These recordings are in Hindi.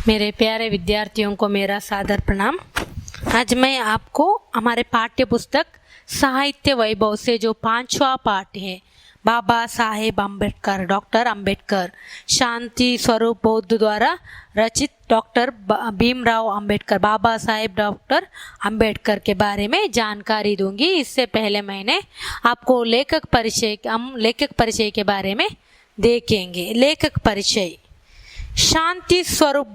मेरे प्यारे विद्यार्थियों को मेरा सादर प्रणाम। आज मैं आपको हमारे पाठ्य पुस्तक साहित्य वैभव से जो 5वां पाठ है, बाबा साहेब अम्बेडकर, डॉक्टर अम्बेडकर, शांति स्वरूप बौद्ध द्वारा रचित डॉक्टर भीमराव अम्बेडकर, बाबा साहेब डॉक्टर अम्बेडकर के बारे में जानकारी दूंगी। इससे पहले मैंने आपको लेखक परिचय के बारे में देखेंगे। लेखक परिचय। शांति स्वरूप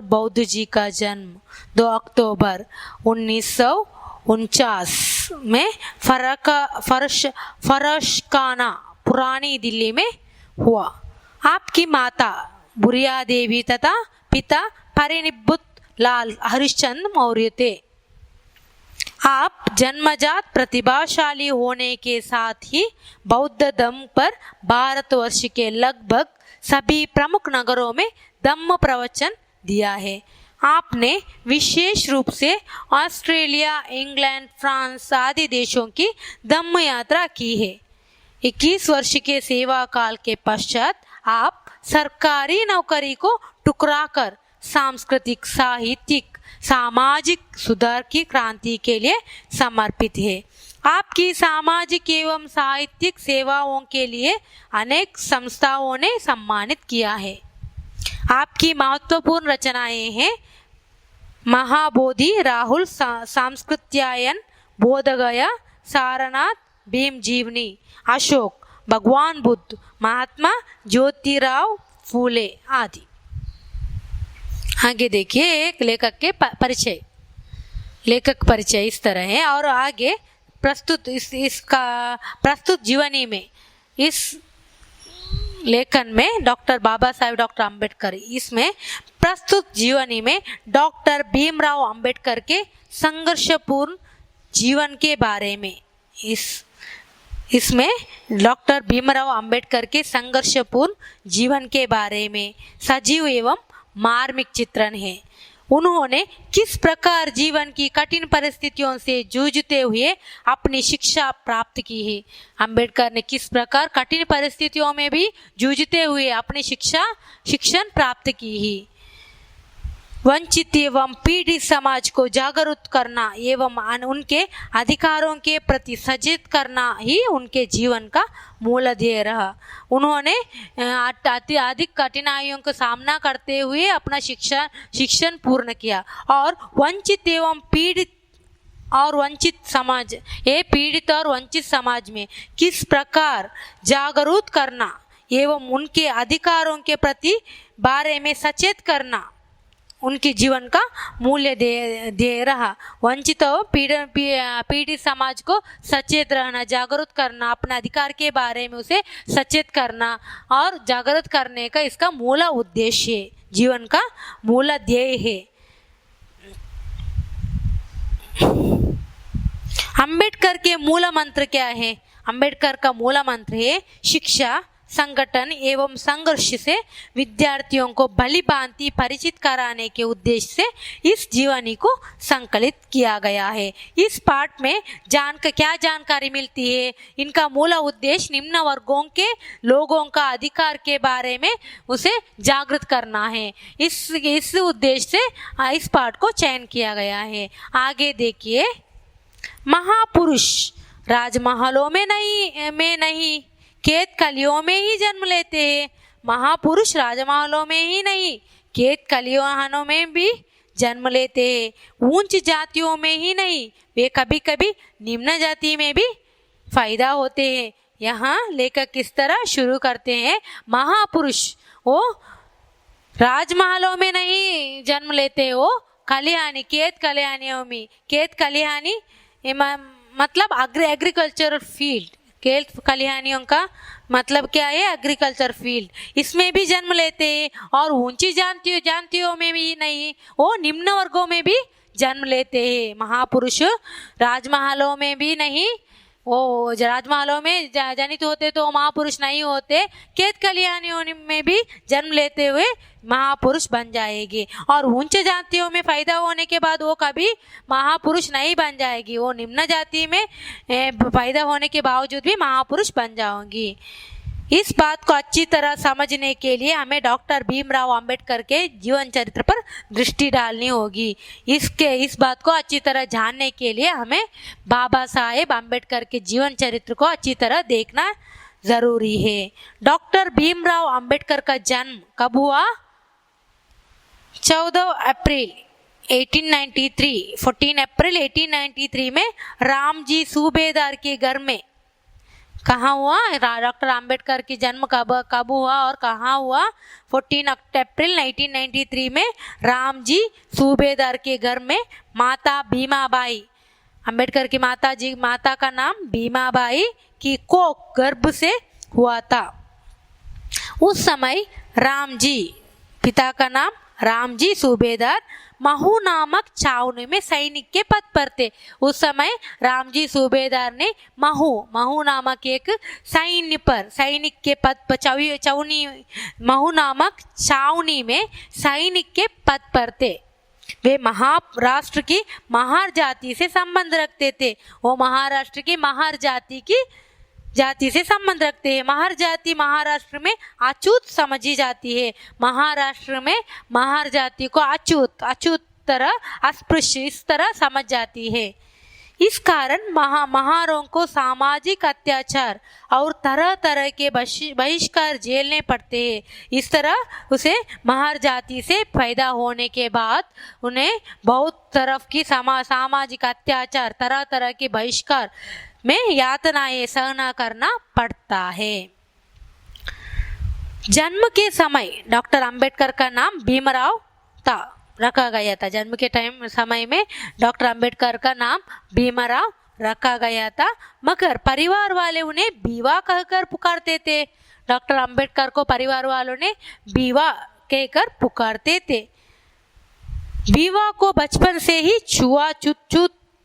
बौद्ध जी का जन्म 2 अक्टूबर 1949 में फरशखाना पुरानी दिल्ली में हुआ। आपकी माता बुरिया देवी तथा पिता परिनिब्बुत लाल हरिश्चंद्र मौर्य थे। आप जन्मजात प्रतिभाशाली होने के साथ ही बौद्ध धर्म पर भारतवर्ष के लगभग सभी प्रमुख नगरों में धम्म प्रवचन दिया है। आपने विशेष रूप से ऑस्ट्रेलिया, इंग्लैंड, फ्रांस आदि देशों की धम्म यात्रा की है। 21 वर्ष के सेवा काल के पश्चात आप सरकारी नौकरी को ठुकराकर सांस्कृतिक, साहित्यिक, सामाजिक सुधार की क्रांति के लिए समर्पित है। आपकी सामाजिक एवं साहित्यिक सेवाओं के लिए अनेक संस्थाओं ने सम्मानित किया है। आपकी महत्वपूर्ण रचनाएं हैं महाबोधि, राहुल सांस्कृत्यायन, बोधगया, सारनाथ, भीम जीवनी, अशोक, भगवान बुद्ध, महात्मा ज्योतिराव फूले आदि। आगे देखिए एक लेखक के परिचय। लेखक परिचय इस तरह है और आगे इसका प्रस्तुत जीवनी में इस लेखन में डॉक्टर बाबा साहेब डॉक्टर अम्बेडकर, इसमें प्रस्तुत जीवनी में डॉक्टर भीमराव अम्बेडकर के संघर्षपूर्ण जीवन के बारे में इसमें डॉक्टर भीमराव अम्बेडकर के संघर्षपूर्ण जीवन के बारे में सजीव एवं मार्मिक चित्रण है। उन्होंने किस प्रकार जीवन की कठिन परिस्थितियों से जूझते हुए अपनी शिक्षा प्राप्त की है। अम्बेडकर ने किस प्रकार कठिन परिस्थितियों में भी जूझते हुए अपनी शिक्षण प्राप्त की है। वंचित एवं पीड़ित समाज को जागरूक करना एवं उनके अधिकारों के प्रति सचेत करना ही उनके जीवन का मूल ध्येय रहा। उन्होंने अधिक कठिनाइयों का सामना करते हुए अपना शिक्षण पूर्ण किया और वंचित और वंचित समाज में किस प्रकार जागरूक करना एवं उनके अधिकारों के प्रति बारे में सचेत करना उनके जीवन का मूल्य दे रहा। वंचित और पीड़ित समाज को सचेत रहना, जागरूक करना, अपने अधिकार के बारे में उसे सचेत करना और जागरूक करने का इसका मूल उद्देश्य है, जीवन का मूल ध्येय है। अम्बेडकर के मूल मंत्र क्या है? अम्बेडकर का मूल मंत्र है शिक्षा, संगठन एवं संघर्ष से विद्यार्थियों को भली भांति परिचित कराने के उद्देश्य से इस जीवनी को संकलित किया गया है। इस पाठ में क्या जानकारी मिलती है? इनका मूल उद्देश्य निम्न वर्गों के लोगों का अधिकार के बारे में उसे जागृत करना है। इस उद्देश्य से इस पाठ को चयन किया गया है। आगे देखिए, महापुरुष राजमहलों में नहीं खेत कलियों में ही जन्म लेते हैं। महापुरुष राजमहलों में ही नहीं, खेत कलियों में भी जन्म लेते हैं। ऊंच जातियों में ही नहीं, वे कभी कभी निम्न जाति में भी फायदा होते हैं। यहाँ लेखक किस तरह शुरू करते हैं, महापुरुष वो राजमहलों में नहीं जन्म लेते, वो खलिहानी, खेत खलिहानी मतलब एग्रीकल्चरल फील्ड, खेत खलिहानियों का मतलब क्या है? एग्रीकल्चर फील्ड, इसमें भी जन्म लेते हैं। और ऊंची जातियों में भी नहीं, वो निम्न वर्गों में भी जन्म लेते हैं। महापुरुष राजमहलों में भी नहीं, वो राजमहलों में जनित होते तो महापुरुष नहीं होते, खेत खलिहानियों में भी जन्म लेते हुए महापुरुष बन जाएगी। और ऊंचे जातियों में फायदा होने के बाद वो कभी महापुरुष नहीं बन जाएगी, वो निम्न जाति में फायदा होने के बावजूद भी महापुरुष बन जाओगी। इस बात को अच्छी तरह समझने के लिए हमें डॉक्टर भीमराव अंबेडकर के जीवन चरित्र पर दृष्टि डालनी होगी। इस बात को अच्छी तरह जानने के लिए हमें बाबा साहेब अंबेडकर के जीवन चरित्र को अच्छी तरह देखना जरूरी है। डॉक्टर भीमराव अंबेडकर का जन्म कब हुआ? 14 अप्रैल 1893 में रामजी सूबेदार के घर में। कहाँ हुआ? डॉक्टर अंबेडकर की जन्म कब हुआ और कहाँ हुआ? 14 अप्रैल 1993 में रामजी सूबेदार के घर में माता भीमाबाई, अंबेडकर की माता का नाम भीमाबाई की कोख गर्भ से हुआ था। उस समय रामजी, पिता का नाम रामजी सूबेदार, महू नामक छावनी में सैनिक के पद पर थे। उस समय रामजी सूबेदार ने महू नामक एक सैनिक के पद पर महू नामक छावनी में सैनिक के पद पर थे। वे महाराष्ट्र की महार जाति से संबंध रखते थे। वो महाराष्ट्र की महार जाति से संबंध रखते हैं। महार जाति महाराष्ट्र में अछूत समझी जाती है। महाराष्ट्र में महार जाति को अछूत तरह, अस्पृश्य इस तरह समझ जाती है। इस कारण महारों को सामाजिक अत्याचार और तरह तरह के बहिष्कार झेलने पड़ते हैं। इस तरह उसे महार जाति से पैदा होने के बाद उन्हें बहुत तरफ की सामाजिक अत्याचार, तरह तरह के बहिष्कार में यातनाएं सहना करना पड़ता है। जन्म के समय डॉक्टर अंबेडकर का नाम भीमराव रखा गया था। जन्म के समय में डॉक्टर अंबेडकर का नाम भीमराव रखा गया था, मगर परिवार वाले उन्हें बीवा कहकर पुकारते थे। डॉक्टर अंबेडकर को परिवार वालों ने बीवा कहकर पुकारते थे। बीवा को बचपन से ही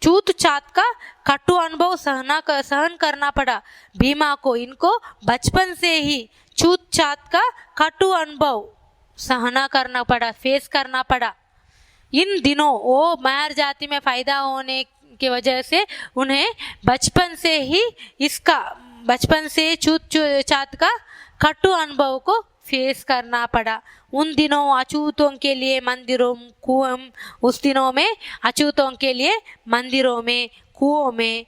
छूत-छात का कटु अनुभव सहन करना पड़ा। भीमा को इनको बचपन से ही छूत-छात का कटु अनुभव सहना करना पड़ा, फेस करना पड़ा। इन दिनों वो महर जाति में पैदा होने की वजह से उन्हें बचपन से छूत-छात का कटु अनुभव को फेस करना पड़ा। उन दिनों अछूतों के लिए मंदिरों में, कुओं में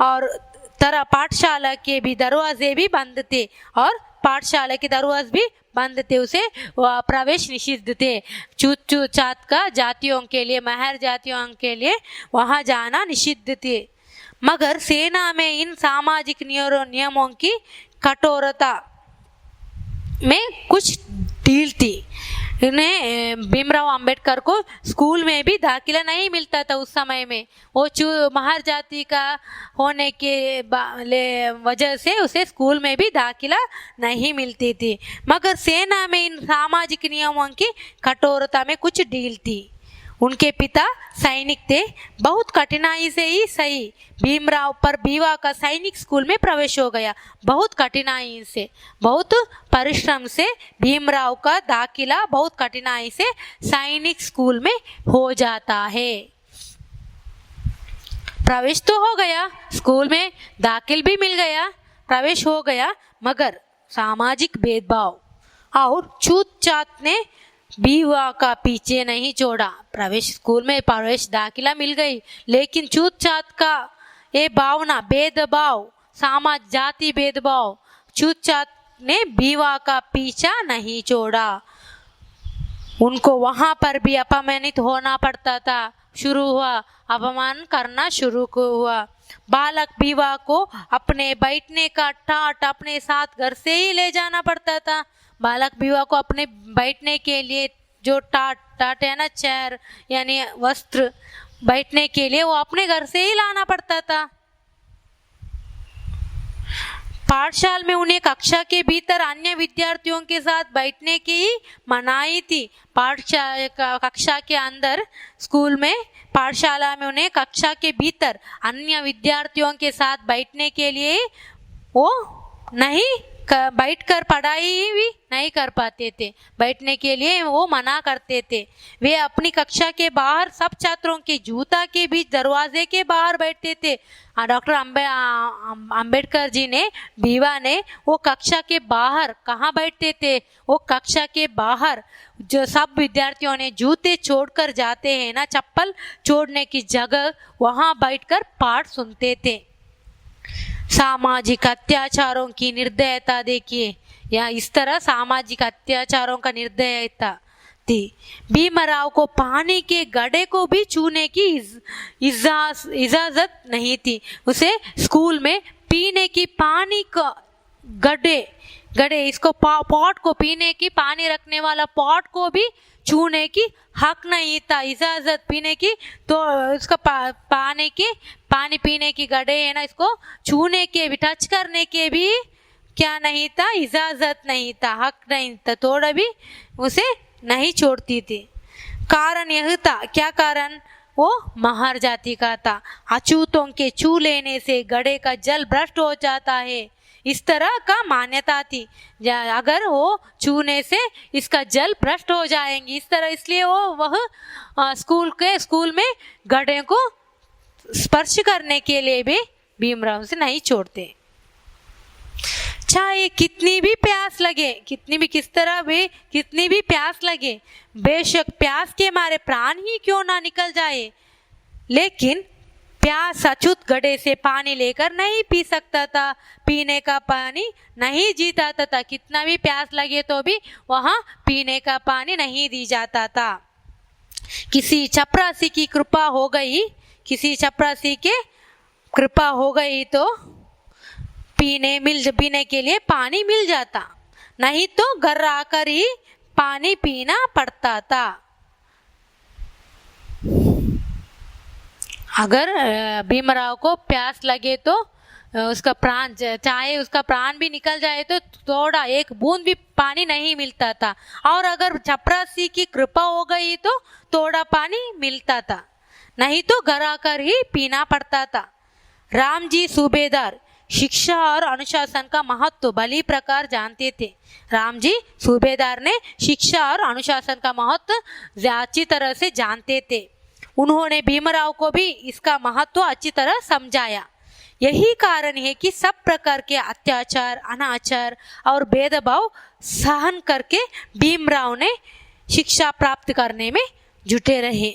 और पाठशाला के भी दरवाजे भी बंद थे और पाठशाला के दरवाजे भी बंद थे, उसे प्रवेश निषिद्ध थे। छूत-छात का जातियों के लिए, महर जातियों के लिए वहां जाना निषिद्ध थे। मगर सेना में इन सामाजिक नियमों की कठोरता में कुछ ढील थी। इन्हें भीमराव अंबेडकर को स्कूल में भी दाखिला नहीं मिलता था उस समय में। वो महार जाति का होने के वजह से उसे स्कूल में भी दाखिला नहीं मिलती थी। मगर सेना में इन सामाजिक नियमों की कठोरता में कुछ ढील थी। उनके पिता सैनिक थे। बहुत कठिनाई से ही सही भीमराव पर बीवा का सैनिक स्कूल में प्रवेश हो गया। बहुत कठिनाई से, बहुत परिश्रम से भीमराव का दाखिला बहुत कठिनाई से सैनिक स्कूल में हो जाता है। प्रवेश तो हो गया, स्कूल में दाखिल भी मिल गया, प्रवेश हो गया, मगर सामाजिक भेदभाव और छूत-छात ने बीवा का पीछे नहीं छोड़ा। स्कूल में प्रवेश दाखिला मिल गई, लेकिन छूत-छात का ये भावना, भेदभाव, जाति भेदभाव, छूत-छात ने बीवा का पीछा नहीं छोड़ा। उनको वहां पर भी अपमानित होना पड़ता था। अपमान करना शुरू हुआ। बालक बीवा को अपने बैठने का टाट अपने साथ घर से ही ले जाना पड़ता था। बालक बीवा को अपने बैठने के लिए जो टाट है ना, चेयर यानी वस्त्र, बैठने के लिए वो अपने घर से ही लाना पड़ता था। पाठशाला में उन्हें कक्षा के भीतर अन्य विद्यार्थियों के साथ बैठने की ही मनाही थी। कक्षा के अंदर, स्कूल में, पाठशाला में उन्हें कक्षा के भीतर अन्य विद्यार्थियों के साथ बैठने के लिए वो नहीं बैठकर पढ़ाई भी नहीं कर पाते थे, बैठने के लिए वो मना करते थे। वे अपनी कक्षा के बाहर सब छात्रों के जूता के बीच दरवाजे के बाहर बैठते थे। डॉक्टर अंबेडकर जी ने, बीवा ने वो कक्षा के बाहर कहाँ बैठते थे? वो कक्षा के बाहर जो सब विद्यार्थियों ने जूते छोड़कर जाते हैं ना, चप्पल छोड़ने की जगह, वहाँ बैठकर पाठ सुनते थे। सामाजिक अत्याचारों की निर्दयता देखिए, या इस तरह सामाजिक अत्याचारों का निर्दयता थी। भीमराव को पानी के गड्ढे को भी छूने की इजाजत नहीं थी। उसे स्कूल में पीने की पानी का गड्ढे इसको पॉट को, पीने की पानी रखने वाला पॉट को भी छूने की हक नहीं था, इजाजत पीने की। तो उसका पानी पीने की गड्ढे है ना, इसको छूने के भी, टच करने के भी क्या नहीं था? इजाजत नहीं था, हक नहीं था, थोड़ा भी उसे नहीं छोड़ती थी। कारण यह था, क्या कारण? वो महार जाति का था। अछूतों के छू लेने से गड्ढे का जल भ्रष्ट हो जाता है, इस तरह का मान्यता थी। अगर वो छूने से इसका जल भ्रष्ट हो जाएंगे, इस तरह, इसलिए वह स्कूल में गड्ढे को स्पर्श करने के लिए भी भीमराव से नहीं छोड़ते। चाहे कितनी भी प्यास लगे, कितनी भी प्यास लगे, बेशक प्यास के मारे प्राण ही क्यों ना निकल जाए, लेकिन प्यास अछूत गड्ढे से पानी लेकर नहीं पी सकता था, पीने का पानी नहीं जीता था। कितना भी प्यास लगे तो भी वहाँ पीने का पानी नहीं दी जाता था। किसी चपरासी की कृपा हो गई, किसी चपरासी के कृपा हो गई तो पीने के लिए पानी मिल जाता, नहीं तो घर आकर ही पानी पीना पड़ता था। अगर भीमराव को प्यास लगे तो उसका प्राण, चाहे उसका प्राण भी निकल जाए तो थोड़ा एक बूंद भी पानी नहीं मिलता था, और अगर चपरासी की कृपा हो गई तो थोड़ा पानी मिलता था, नहीं तो घर आकर ही पीना पड़ता था। रामजी सूबेदार शिक्षा और अनुशासन का महत्व भली प्रकार जानते थे। रामजी सूबेदार ने शिक्षा और अनुशासन का महत्व अच्छी तरह से जानते थे। उन्होंने भीमराव को भी इसका महत्व अच्छी तरह समझाया। यही कारण है कि सब प्रकार के अत्याचार, अनाचार और भेदभाव सहन करके भीमराव ने शिक्षा प्राप्त करने में जुटे रहे।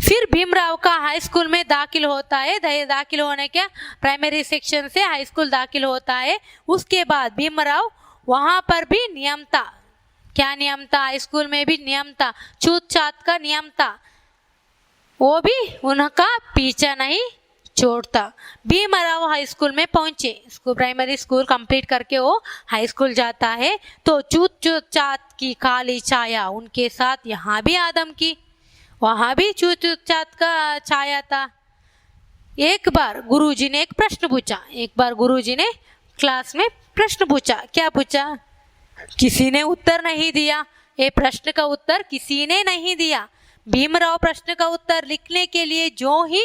फिर भीमराव का हाई स्कूल में दाखिल होता है। दाखिल होने के प्राइमरी सेक्शन से हाई स्कूल दाखिल होता है। उसके बाद भीमराव वहाँ पर भी नियम था। क्या नियम था? हाई स्कूल में भी नियम था, छूत छात का नियम था, वो भी उनका पीछा नहीं छोड़ता। भीमराव हाई स्कूल में पहुंचे, प्राइमरी स्कूल कंप्लीट करके वो हाई स्कूल जाता है, तो छूत छात की काली छाया उनके साथ यहाँ भी आदम की, वहाँ भी छूत छात का छाया था। एक बार गुरुजी ने एक प्रश्न पूछा, गुरुजी ने क्लास में प्रश्न पूछा। क्या पूछा? किसी ने उत्तर नहीं दिया। ये प्रश्न का उत्तर किसी ने नहीं दिया। भीमराव प्रश्न का उत्तर लिखने के लिए जो ही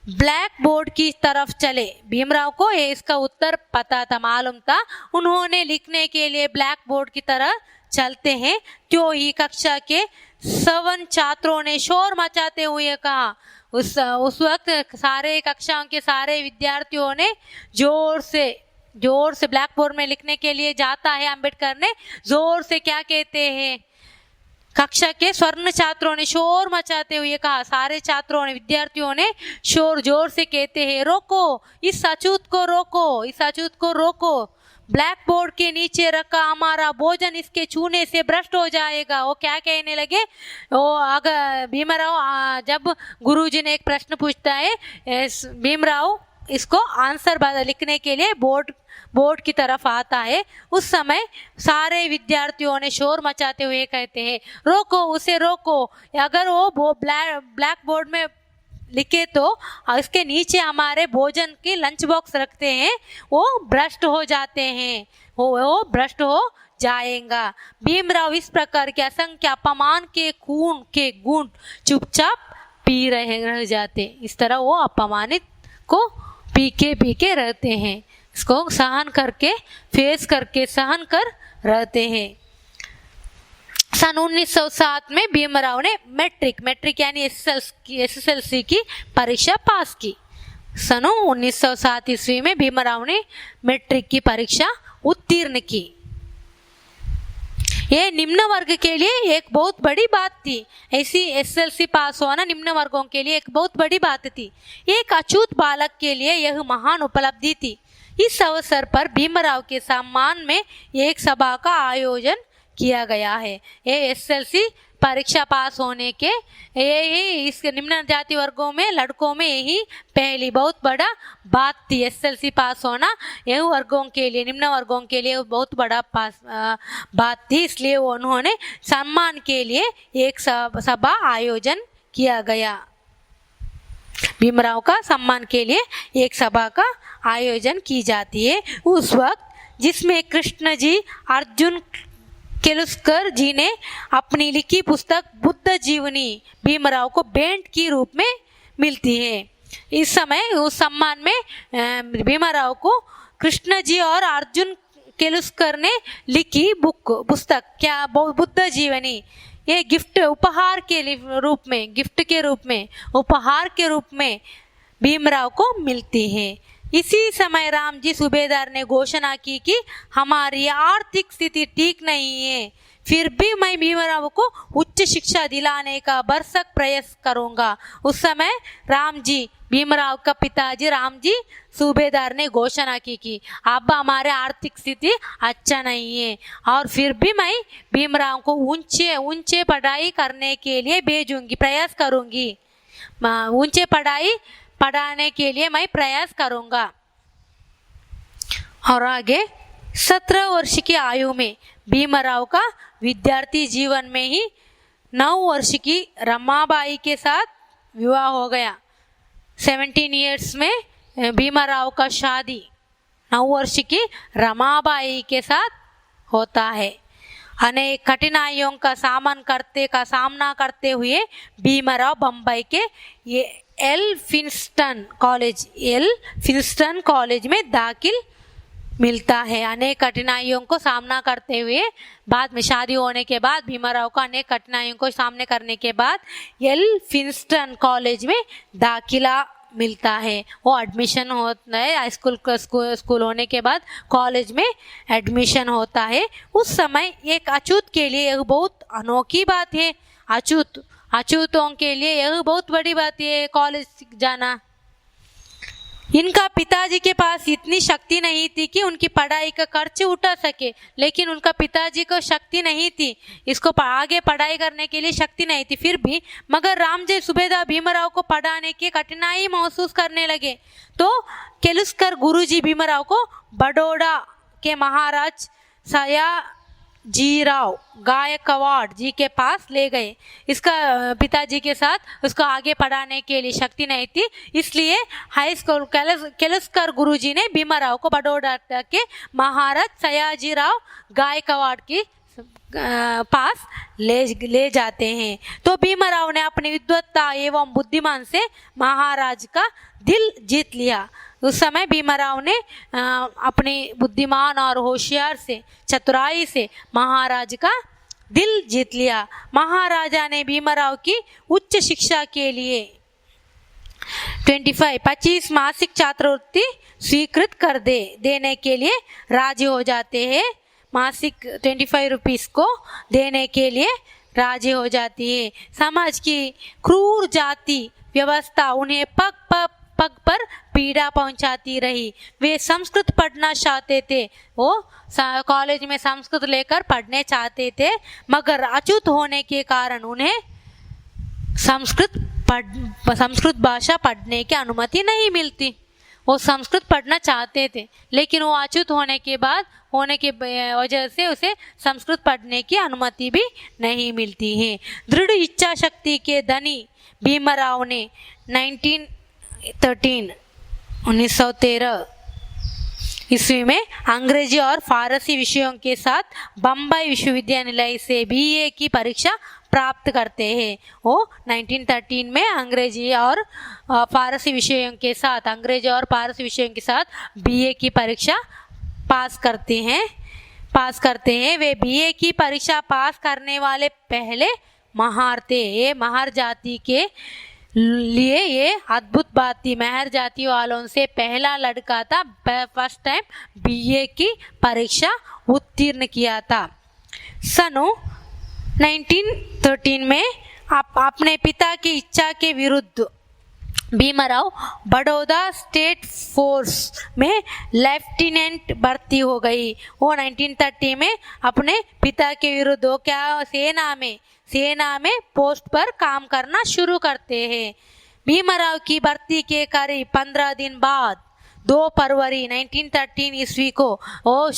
ब्लैक बोर्ड की तरफ चले, भीमराव को ये इसका उत्तर पता था, मालूम था। उन्होंने लिखने के लिए ब्लैक बोर्ड की तरह चलते हैं, क्यों ही कक्षा के 7 छात्रों ने शोर मचाते हुए कहा। उस वक्त सारे कक्षाओं के सारे विद्यार्थियों ने जोर से ब्लैक बोर्ड में लिखने के लिए जाता है। अंबेडकर ने जोर से क्या कहते हैं? कक्षा के स्वर्ण छात्रों ने शोर मचाते हुए कहा, सारे छात्रों ने, विद्यार्थियों ने जोर से कहते हैं, रोको, इस अछूत को रोको, इस अछूत को रोको। ब्लैक बोर्ड के नीचे रखा हमारा भोजन इसके छूने से भ्रष्ट हो जाएगा। वो क्या कहने लगे? वो अगर भीमराव, जब गुरुजी ने एक प्रश्न पूछता है, भीमराव इसको आंसर लिखने के लिए बोर्ड की तरफ आता है, उस समय सारे विद्यार्थियों ने शोर मचाते हुए कहते हैं, रोको, उसे रोको। अगर वो ब्लैक बोर्ड में लिखे तो इसके नीचे हमारे भोजन के लंच बॉक्स रखते हैं, वो भ्रष्ट हो जाते हैं, वो भ्रष्ट हो जाएगा। भीमराव इस प्रकार के असंख्य अपमान के खून के घूंट चुपचाप पी रह जाते। इस तरह वो अपमानित को पी के रहते हैं, इसको सहन करके फेस करके सहन कर रहते हैं। सन 1907 में भीमराव ने मैट्रिक यानी एसएसएलसी की परीक्षा पास की। सन 1907 ईस्वी में भीमराव ने मैट्रिक की परीक्षा उत्तीर्ण की। ये निम्न वर्ग के लिए एक बहुत बड़ी बात थी। ऐसी एसएसएलसी पास होना निम्न वर्गों के लिए एक बहुत बड़ी बात थी। एक अछूत बालक के लिए यह महान उपलब्धि थी। इस अवसर पर भीमराव के सम्मान में एक सभा का आयोजन किया गया है। ये एसएसएलसी परीक्षा पास होने के यही इस निम्न जाति वर्गों में लड़कों में यही पहली बहुत बड़ा बात थी। एसएसएलसी पास होना यह वर्गों के लिए निम्न वर्गों के लिए बहुत बड़ा बात थी, इसलिए उन्होंने सम्मान के लिए एक सभा आयोजन किया गया। भीमराव का सम्मान के लिए एक सभा का आयोजन की जाती है उस वक्त, जिसमें कृष्ण जी अर्जुन केलुस्कर जी ने अपनी लिखी पुस्तक बुद्ध जीवनी भीमराव को भेंट के रूप में मिलती है। इस समय उस सम्मान में भीमराव को कृष्ण जी और अर्जुन केलुस्कर ने लिखी पुस्तक क्या बुद्ध जीवनी, ये गिफ्ट उपहार के रूप में उपहार के रूप में भीमराव को मिलती है। इसी समय रामजी सूबेदार ने घोषणा की कि हमारी आर्थिक स्थिति ठीक नहीं है, फिर भी मैं भीमराव को उच्च शिक्षा दिलाने का भरसक प्रयास करूंगा। उस समय रामजी भीमराव का पिताजी रामजी सूबेदार ने घोषणा की कि अब हमारे आर्थिक स्थिति अच्छा नहीं है और फिर भी मैं भीमराव को ऊंचे पढ़ाई करने के लिए भेजूंगी, प्रयास करूंगी, ऊंचे पढ़ाने के लिए मैं प्रयास करूंगा। और आगे 17 वर्ष की आयु में भीमराव का विद्यार्थी जीवन में ही 9 वर्ष की रमाबाई के साथ विवाह हो गया। 17 इयर्स में भीमराव का शादी 9 वर्ष की रमाबाई के साथ होता है। अनेक कठिनाइयों का सामना करते हुए भीमराव बम्बई के एल फिंस्टन कॉलेज में दाखिल मिलता है। अनेक कठिनाइयों को सामना करते हुए बाद में शादी होने के बाद भीमराव को अनेक कठिनाइयों को सामने करने के बाद एल फिंस्टन कॉलेज में दाखिला मिलता है। वो एडमिशन होता है, हाई स्कूल होने के बाद कॉलेज में एडमिशन होता है। उस समय एक अछूत के लिए यह बहुत अनोखी बात है। अछूतों के लिए यह बहुत बड़ी बात है कॉलेज जाना। इनका पिताजी के पास इतनी शक्ति नहीं थी कि उनकी पढ़ाई का खर्च उठा सके, लेकिन उनका पिताजी को शक्ति नहीं थी, इसको आगे पढ़ाई करने के लिए शक्ति नहीं थी। फिर भी मगर रामजी सूबेदार भीमराव को पढ़ाने की कठिनाई महसूस करने लगे तो केलुस्कर गुरुजी भीमराव को बड़ौदा के महाराज सयाजीराव गायकवाड़ जी के पास ले गए। इसका पिताजी के साथ उसको आगे पढ़ाने के लिए शक्ति नहीं थी, इसलिए हाई स्कूल केलुस्कर गुरुजी ने भीमराव को बड़ौदा के महाराज सयाजीराव गायकवाड़ की पास ले जाते हैं। तो भीमराव ने अपनी विद्वत्ता एवं बुद्धिमान से महाराज का दिल जीत लिया। उस समय भीमराव ने अपनी बुद्धिमान और होशियार से चतुराई से महाराज का दिल जीत लिया। महाराजा ने भीमराव की उच्च शिक्षा के लिए 25 मासिक छात्रवृत्ति स्वीकृत कर देने के लिए राजी हो जाते हैं। मासिक 25 रुपीस को देने के लिए राजी हो जाती है। समाज की क्रूर जाति व्यवस्था उन्हें पग पर पीड़ा पहुंचाती रही। वे संस्कृत पढ़ना चाहते थे, वो कॉलेज में संस्कृत लेकर पढ़ने चाहते थे, मगर अछूत होने के कारण उन्हें संस्कृत भाषा पढ़ने की अनुमति नहीं मिलती। वो संस्कृत पढ़ना चाहते थे, लेकिन वो अछूत होने के वजह से उसे संस्कृत पढ़ने की अनुमति भी नहीं मिलती है। दृढ़ इच्छा शक्ति के धनी भीमराव ने 1913 ईस्वी में अंग्रेजी और फारसी विषयों के साथ बम्बई विश्वविद्यालय से बीए की परीक्षा प्राप्त करते हैं। वो 1913 में अंग्रेजी और फारसी विषयों के साथ बीए की परीक्षा पास करते हैं। वे बीए की परीक्षा पास करने वाले पहले महार थे। ये महार जाति के लिए ये अद्भुत बात थी। महर जाति वालों से पहला लड़का था, फर्स्ट टाइम बीए की परीक्षा उत्तीर्ण किया था। सन 1913 में अपने पिता की इच्छा के विरुद्ध भीमराव बड़ौदा स्टेट फोर्स में लेफ्टिनेंट भर्ती हो गई। वो 1930 में अपने पिता के विरुद्ध वो क्या सेना में पोस्ट पर काम करना शुरू करते हैं। भीमराव की भर्ती के करीब 15 दिन बाद 2 फरवरी 1913 ईस्वी को वो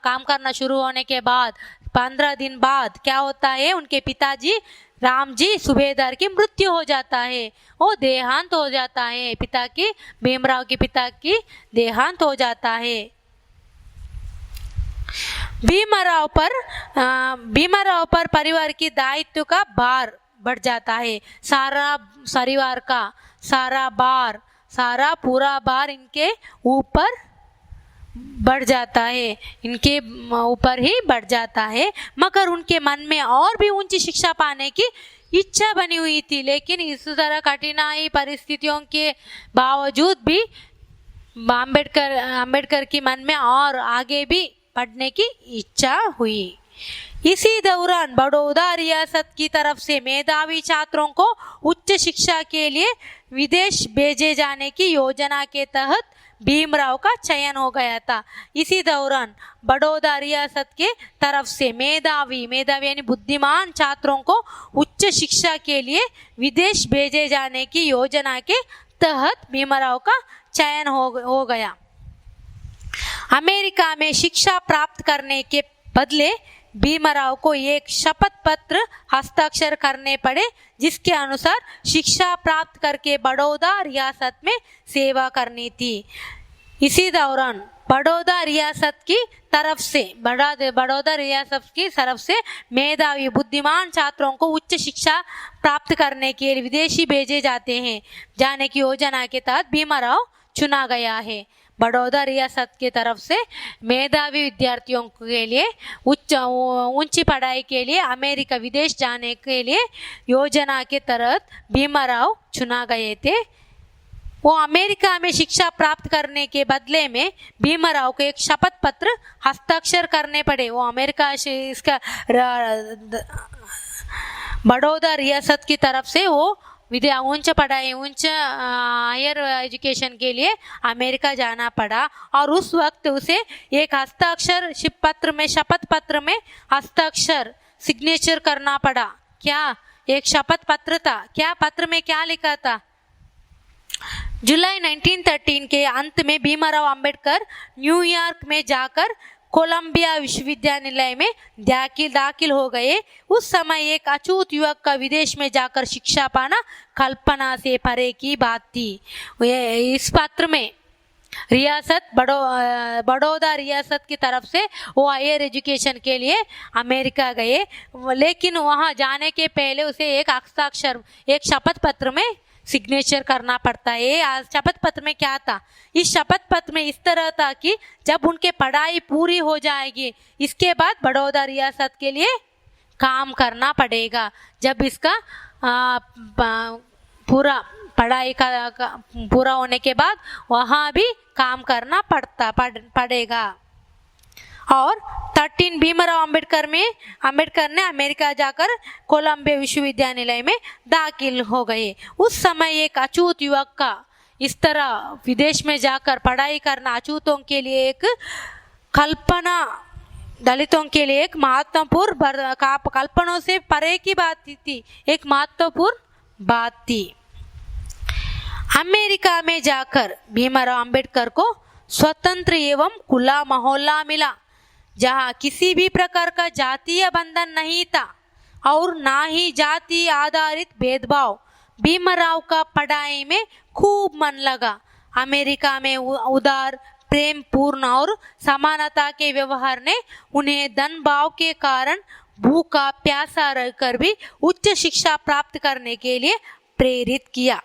काम करना शुरू होने के बाद 15 दिन बाद क्या होता है, उनके पिताजी रामजी सूबेदार की मृत्यु हो जाता है। वो देहांत हो जाता है। भीमराव के पिता की देहांत हो जाता है। भीमराव पर परिवार की दायित्व का भार बढ़ जाता है। सारा पूरा भार इनके ऊपर ही बढ़ जाता है। मगर उनके मन में और भी ऊंची शिक्षा पाने की इच्छा बनी हुई थी। लेकिन इस तरह कठिनाई परिस्थितियों के बावजूद भी अंबेडकर के मन में और आगे भी पढ़ने की इच्छा हुई। इसी दौरान बड़ौदा रियासत की तरफ से मेधावी छात्रों को उच्च शिक्षा के लिए विदेश भेजे जाने की योजना के तहत भीमराव का चयन हो गया था। इसी दौरान बड़ौदा रियासत के तरफ से मेधावी यानी बुद्धिमान छात्रों को उच्च शिक्षा के लिए विदेश भेजे जाने की योजना के तहत भीमराव का चयन हो गया। अमेरिका में शिक्षा प्राप्त करने के बदले भीमराव को एक शपथ पत्र हस्ताक्षर करने पड़े, जिसके अनुसार शिक्षा प्राप्त करके बड़ौदा रियासत में सेवा करनी थी। इसी दौरान बड़ौदा रियासत की तरफ से मेधावी बुद्धिमान छात्रों को उच्च शिक्षा प्राप्त करने के लिए विदेशी भेजे जाने की योजना के तहत भीमराव चुना गया है। बड़ौदा रियासत की तरफ से मेधावी विद्यार्थियों के लिए ऊंची पढ़ाई के लिए अमेरिका विदेश जाने के लिए योजना के तहत भीमराव चुना गए थे। वो अमेरिका में शिक्षा प्राप्त करने के बदले में भीमराव को एक शपथ पत्र हस्ताक्षर करने पड़े। वो अमेरिका से बड़ौदा रियासत की तरफ से वो उच्च हायर एजुकेशन के लिए अमेरिका जाना पड़ा और उस वक्त उसे एक शपथ पत्र में हस्ताक्षर सिग्नेचर करना पड़ा। क्या एक शपथ पत्र था? क्या पत्र में क्या लिखा था? जुलाई 1913 के अंत में भीमराव अंबेडकर न्यूयॉर्क में जाकर कोलंबिया विश्वविद्यालय में दाखिल हो गए। उस समय एक अछूत युवक का विदेश में जाकर शिक्षा पाना कल्पना से परे की बात थी। इस पत्र में बड़ौदा रियासत की तरफ से वो हायर एजुकेशन के लिए अमेरिका गए, लेकिन वहां जाने के पहले उसे एक शपथ पत्र में सिग्नेचर करना पड़ता है। शपथ पत्र में क्या था? इस शपथ पत्र में इस तरह था कि जब उनके पढ़ाई पूरी हो जाएगी, इसके बाद बड़ौदा रियासत के लिए काम करना पड़ेगा। जब इसका पूरा पढ़ाई का पूरा होने के बाद वहाँ भी काम करना पड़ेगा। और 13 भीमराव अंबेडकर ने अमेरिका जाकर कोलंबिया विश्वविद्यालय में दाखिल हो गए। उस समय एक अछूत युवक का इस तरह विदेश में जाकर पढ़ाई करना अछूतों के लिए एक कल्पना, दलितों के लिए एक महत्वपूर्ण कल्पनाओं से परे की बात थी, एक महत्वपूर्ण बात थी। अमेरिका में जाकर भीमराव अंबेडकर को स्वतंत्र एवं खुला माहौल मिला, जहाँ किसी भी प्रकार का जातीय बंधन नहीं था और ना ही जाति आधारित भेदभाव। भीमराव का पढ़ाई में खूब मन लगा। अमेरिका में उदार प्रेम पूर्ण और समानता के व्यवहार ने उन्हें धन भाव के कारण भूखा प्यासा रहकर भी उच्च शिक्षा प्राप्त करने के लिए प्रेरित किया।